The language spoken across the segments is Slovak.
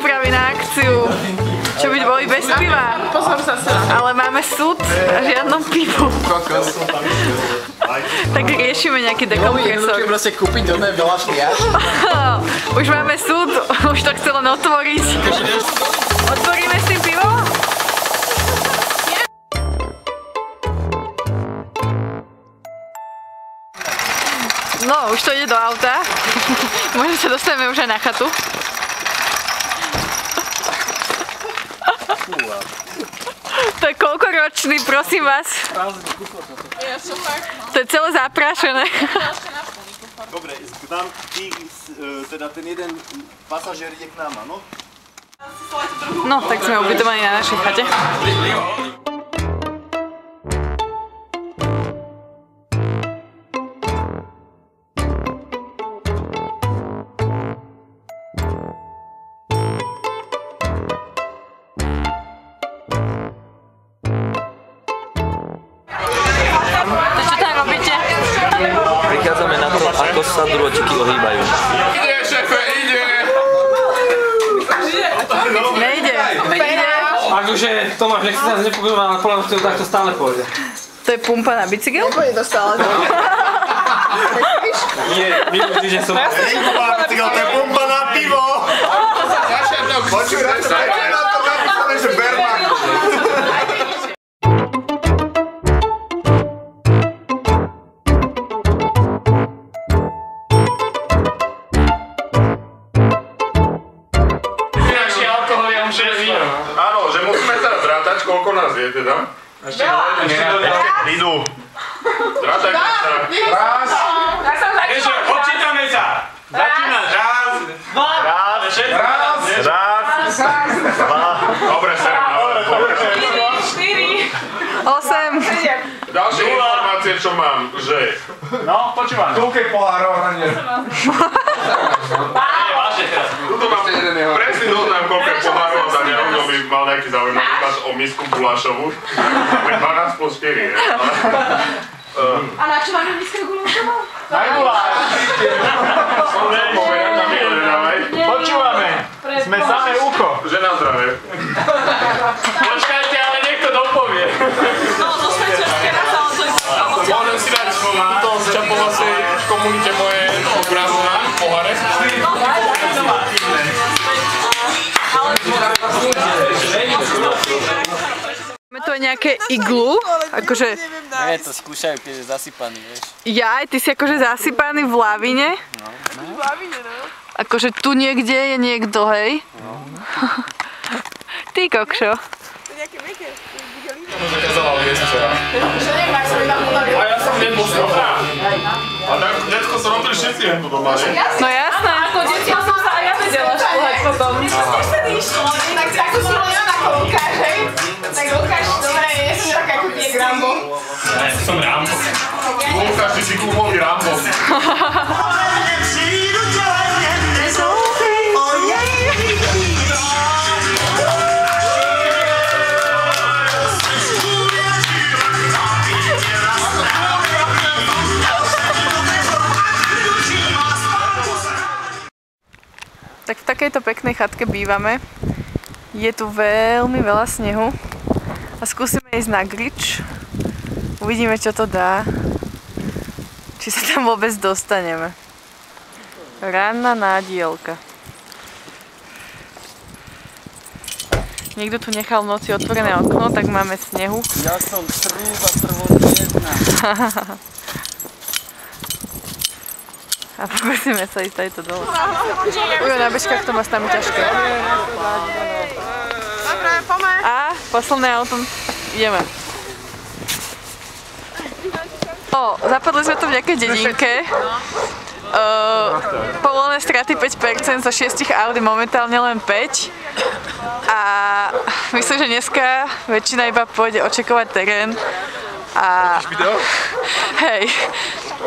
prípravy na akciu. Čo by boli bez piva. Pozor zase. Ale máme súd a žiadnom pivu. Tak riešime nejaký dekompresor. Proste kúpiť dome veľašný až. Už máme súd, už to chcel len otvoriť. Otvoríme s tým pivo? No, už to ide do auta. Možno sa dostaneme už aj na chatu. To je koľkoročný, prosím vás? Ja som tak. To je celé zaprášené. Dobre, teda ten jeden pasažier ide k nám, áno? No, tak sme ubytovaní na našej chate. Prichádzame na to, ako sa drôtiky ohýbajú. Ide, šéfe, ide! Nejde. Akože Tomáš, nech sa nás nepokojúva, ale podľa mňa takto stále pôjde. To je pumpa na bicykel? Nepôjde to stále. Nie, minulý týždeň som... Pumpa na bicykel, to je pumpa na pivo! Počuj, na to napísané, že Berman. Áno, že musíme teraz rátať, koľko nás je teda. Ešte idú. Rátaj sa. Raz. Ešte, odčítame sa. Začínaš. Raz. Dva. Raz. Dva. Dobre, serem. 8. Ďalšie informácie, čo mám, že... No, počúvam. Koľko pohárov hranie? Tuto mám presný zoznam, koľko pohárov a nerovno by mal nejaký záujem napríklad o misku gulášovú. Máme 12 plus 4, A na čo máme misku gulášovú? Na guláš! Povedať tam je, nedávaj. Počúvame. Sme samé ucho. Že na zdravie. Počkajte, ale niekto dopovie. No, to sme ťažké raz, ale to je... Môžem si dať túto z Čapovasej komunite moje obrázky na poháre. Máme tu aj nejaké iglu, akože... Nie, to skúšajú, keď je zasypaný, vieš. Jaj, ty si akože zasypaný v lavine? V lavine, no. Akože tu niekde je niekto, hej? Ty kokšo. To je nejaké meké. To zakazoval viesť včera. Že neviem, ak som iba podali. A ja som neposlal. A tak detko sa robili všetci jen tu doma, že? No jasné. Ako deti som sa aj ja vedela šplhať potom. Čo sa ty išlo? Tak ako si len ako Lukáš, hej? Tak Lukáš, dobre, nie som taká ako tie Rambo. Ne, som Rambo. Lukáš, ty si kúmový Rambo. Tak v takejto peknej chatke bývame. Je tu veľmi veľa snehu a skúsime ísť na grič. Uvidíme, čo to dá. Či sa tam vôbec dostaneme. Ranná nádielka. Niekto tu nechal v noci otvorené okno, tak máme snehu. Ja som trúba prvotniedna. A pokúsime sa ísť tajto dole. Ujo, na bežkách to má s nami ťažké. Dobre, poďme. A posledné auto. Ideme. Zapadli sme tu v nejakej dedinke. Povolené straty 5%, zo 6 aut je momentálne len 5. A myslím, že dneska väčšina iba pôjde očekovať terén. A hej,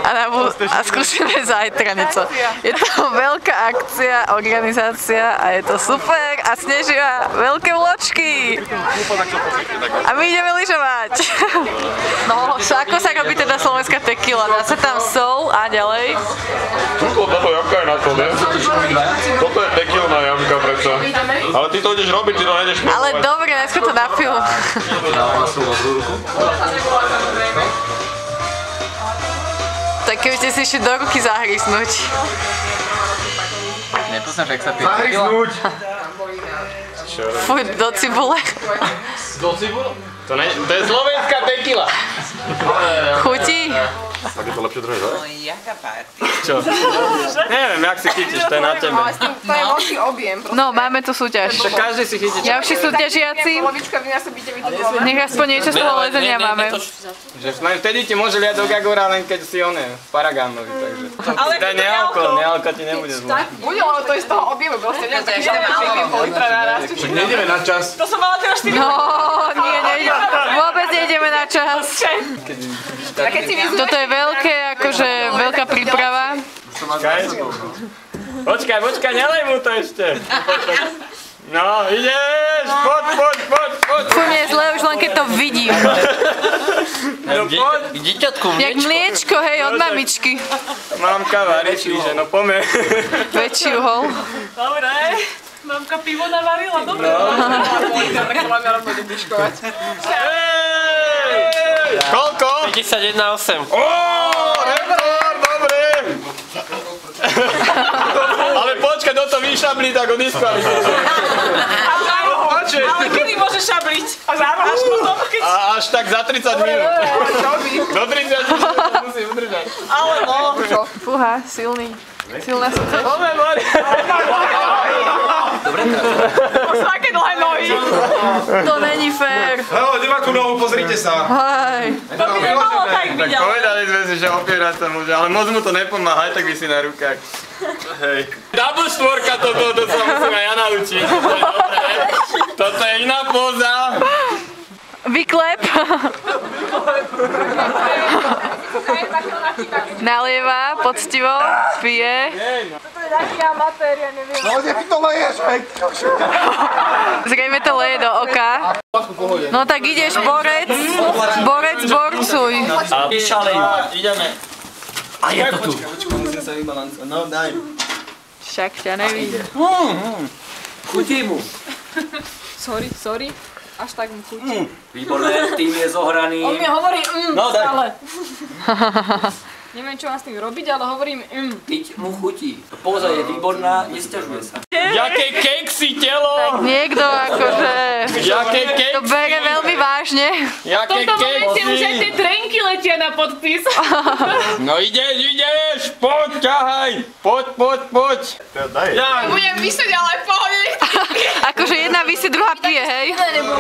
a skúšime zajtra niečo. Je to veľká akcia, organizácia a je to super a snežia veľké vločky. A my ideme lyžovať. No, ako sa robí teda slovenská tequila? Dá sa tam sol a ďalej? Tuko, táto jamka je na to, ne? Toto je tekilná jamka predsa. Ale ty to ideš robiť, ty to nejdeš filmovať. Ale dobre, najskôr to na film. Tak keby ste si išli do ruky zahryznúť. Nepoznáš, jak sa pije. Zahryznúť! Fuj, do cibule. Do cibulu? To je slovenská tekila. Chutí? Tak je to lepšie držať, že? Jaká party? Čo? Neviem, jak si chytíš, to je na tebe. Ale s tým to je veľký objem. No, máme tu súťaž. Tak každý si chytí. Ďalší súťažiaci, Polovička vynásobíte vy to dvoma. nech aspoň niečo z toho lezenia máme. Že len vtedy ti môže liať do Gagora, len keď si oné, Paragánovi, takže. Ale Daj nealko ti nebude zlo. Bude, ale to je z toho objemu, proste nie tak ideme na pol litra naraz. Nejdeme na čas. To som mala teraz 4. No, nie, nejdeme. Vôbec nejdeme na čas. Toto je veľké, akože veľká príprava. Počkaj, nelej mu to ešte. No, ideš, poď. Fuj, mne je zle už len keď to vidím. No poď. Dieťatku, Jak mliečko, hej, od mamičky. Mamka varí, čiže no poďme. Väčší uhol. Dobre. Mamka pivo navarila, dobre. Tak to máme rovno debiškovať. Koľko? 51,8. Rekord, dobre. Ale počkaj, kto to vyšablí, tak ho diskvalifikuje. Ale kedy môže šabliť? A zároveň až potom, keď... A až tak za 30 minút. Do 30 minút to musí udržať. Ale no. Fúha, silný. Silná súťaž. Poďme, Mori. To sú aké dlhé nohy. To není fér. Halo, nemáku nohu, pozrite sa. Hej. To by nemalo tak byť, Tak povedali sme si, že opierať sa môže, ale moc mu to nepomáha, aj tak by si na rukách. Hej. Double štvorka to sa musím aj ja naučiť. Toto je iná póza. Vyklep. Nalieva, poctivo, pije. To je taký amatér, ja neviem. No, kde ty to leješ, hej? Zrejme to leje do oka. No tak ideš, borcuj. Píšalej. Ideme. A je to tu. Musím sa vybalancovať. No, daj. Však ťa nevidí. Chutí mu. Sorry. Až tak mu chutí. Výborné, tým je zohraný. On mi hovorí No, daj. stále. Neviem, čo mám s tým robiť, ale hovorím Piť mu chutí. Póza je výborná, nesťažuje sa. Jaké keksy telo! Niekto akože Jaké to bere keksy! veľmi vážne. Jaké keksy! trenky letia na podpis. No ideš! Poď, ťahaj! Poď! Ja, Budem vysieť, ale v pohode. Akože jedna visí, druhá pije, hej. no,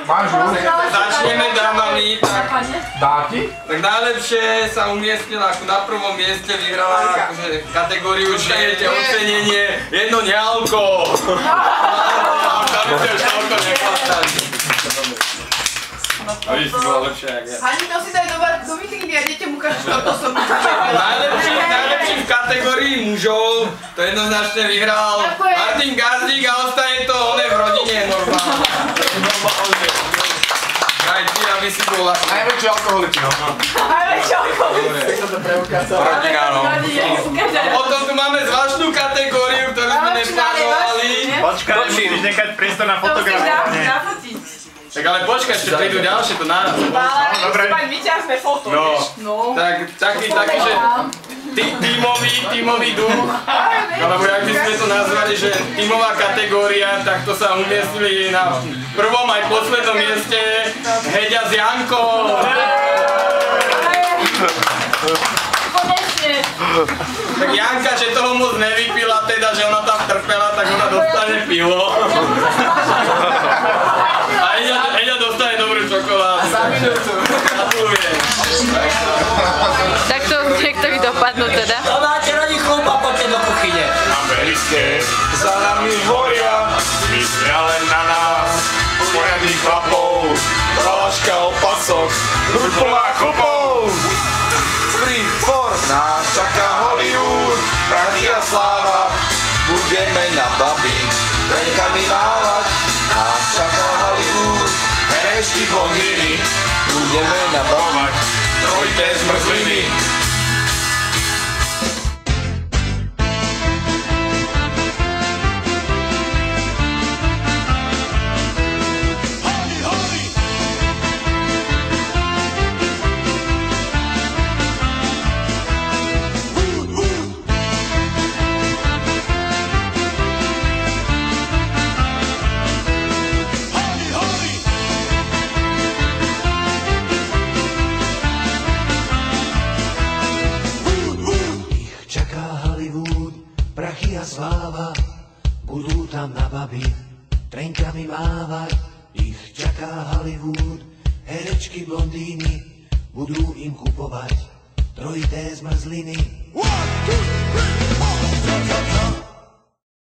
Máš ju? začneme dámami, tak Dá ti? najlepšie sa umiestnila, ako na prvom mieste vyhrala akože kategóriu, že viete, ocenenie jedno nealko. Dáme si už toľko neklastať. A vy si bola lepšia, jak ja. Ani to si daj do vitríny a deťom ukážeš, toto som Najlepší v kategórii mužov, to jednoznačne vyhral Ďakujem. Martin Gazdík a ostane to oné v rodine normálne. Aj ty, aby si bola. Najväčší alkoholici, no. Rodina, no. Potom tu máme zvláštnu kategóriu, ktorú sme neplánovali. Počkaj, musíš nechať priestor na fotografovanie. Tak ale počkaj, ešte prídu ďalšie, to naraz. Dobre. Vyťazme foto, No, tak taký, že tímový duch, alebo jak by sme to nazvali, že tímová kategória, tak to sa umiestnili na prvom aj poslednom mieste Heďa s Jankou. Konečne. Tak Janka, že toho moc nevypila, teda, že ona tam trpela, tak ona dostane pivo. A Heďa dostane dobrú čokoládu. Gratulujem. Tak to niektorí dopadnú teda. To máte radi chlúpa, poďte do kuchyne. Americké za nami horia, myslia len na nás, poriadných chlapov, valaška opasok, ruplá chopov. Free for nás čaká Hollywood, prachy a sláva, budeme na babi, trenkami mávať, nás čaká Hollywood, herečky blondiny, budeme nabávať, trojité zmrzliny. trenkami mávať, ich čaká Hollywood. Herečky blondíny budú im kupovať trojité zmrzliny. 1, 2, 3, 4.